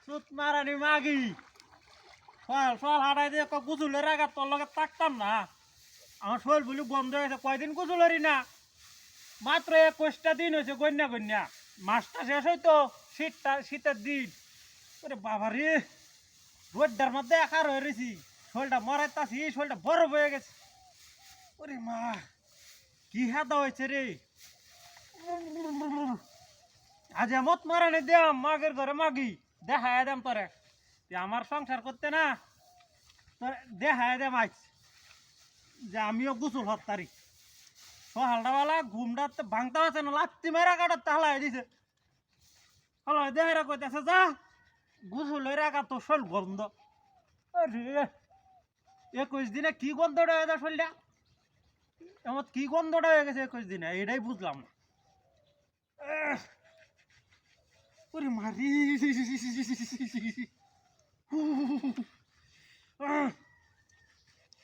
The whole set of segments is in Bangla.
সুত মারানি মাগি সল সল হাঁটাই দিয়ে গুজুলের আগে তোর লগে থাকতাম না। আমার শরীর বলি বন্ধ হয়েছে, কয়দিন গুজুলেরই না, মাত্র 21টা দিন হয়েছে গন্যা গন্যা। মাসটা শেষ হইতো শীতের দিন। ওরে বাবা রে, রোডটার মধ্যে একার হয়ে রয়েছি, শরীরটা মরাইতাছি, শরীরটা বরফ হয়ে গেছে। ওরে মা, কি হাদা হয়েছে রে। আজ মত মারানি দেম মাগের ঘরে মাগি দেখায় দেম তোরে, আমার সংসার করতে না তোর দেখায় দেম আজ যে আমিও গুসল হত্যারি। সকালটাবেলা ঘুমটা ভাঙতে আছে না, লাত্তি মেরা কাটাতে হালাই দিছে। হলো দেহেরা কইতেছে যা গুসলের আগা তো শোল গন্ধ। আরে 21 দিনে কি গন্ধটা হয়ে যায় শরীরটা, এমন কি গন্ধটা হয়ে গেছে 21 দিনে, এটাই বুঝলাম না। ওরে মারি,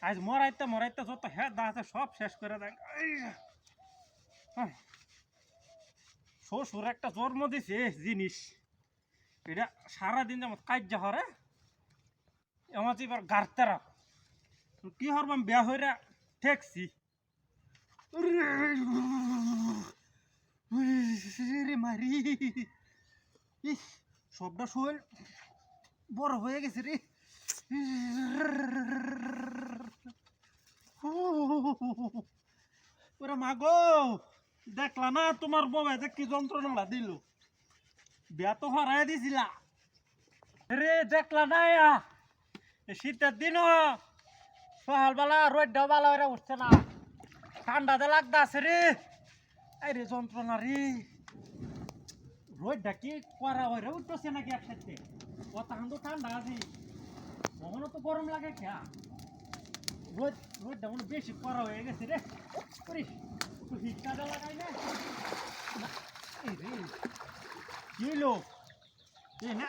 আজ মরাইতে মরাইতে যত হেদা আছে সব শেষ করে দেয়। শ্বশুর একটা জন্ম দিছে জিনিস, এটা সারাদিন যেমন কাজ হরে এমন এবার গার্তারা কি হরবাম বেয়া হইরা ঠেকছি। মারি সবটা শরীর বড় হয়ে গেছে রে। ওরে মাগো, দেখলা না তোমার বাবা কি যন্ত্রণা দিল, বিয়া তো হরাই দিছিলা রে, দেখলা না শীতের দিন সকালবেলা রোদ ডাবালা ওরা উঠছে না, ঠান্ডাতে লাগতে আছে রে। এই রে যন্ত্রণা রে, রোদটা কি করা হয়ে উঠতেছে নাকি একসাথে, কথা কিন্তু ঠান্ডা আছে কখনো তো গরম লাগে খেয়া, রোদটা মনে বেশি করা হয়ে গেছে রে। একটু হিটটা লাগাই না এই রে, কি লোক না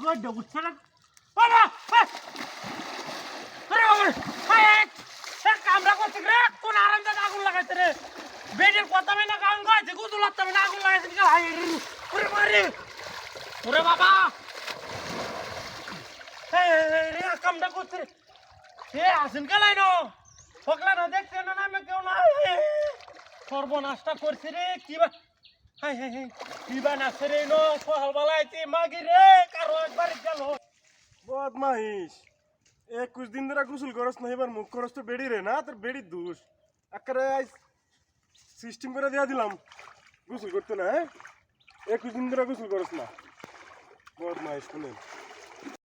রোদটা উঠছে না। কামড়া করছে রে, কোন আরামদাদা আগুন লাগাইছে রে, বেডের কথা না কারণ গাইছে গুদুল লাগতে না আগুন লাগাইছে কি হাই ওরে মারে ওরে বাবা। রে কামড়া করছে রে, এ আসেন গেলাই না সকলা না দেখছে না নামে কেউ না, সর্বনাশটা করছে রে কিবা। হাই হাই হাই কিবা নাচছে রে নো সকালবেলাইতে মাগি রে কারো একবার গেল। বদমাইশ 21 দিন ধরে গোসল করস না, এবার মুখ করস তো বেড়ি রে না, তোর বেড়ির দোষ। আকারে সিস্টেম করে দিয়া দিলাম গোসল করতে না, 21 দিন ধরে গোসল করস না, বদমাইশ শুনে।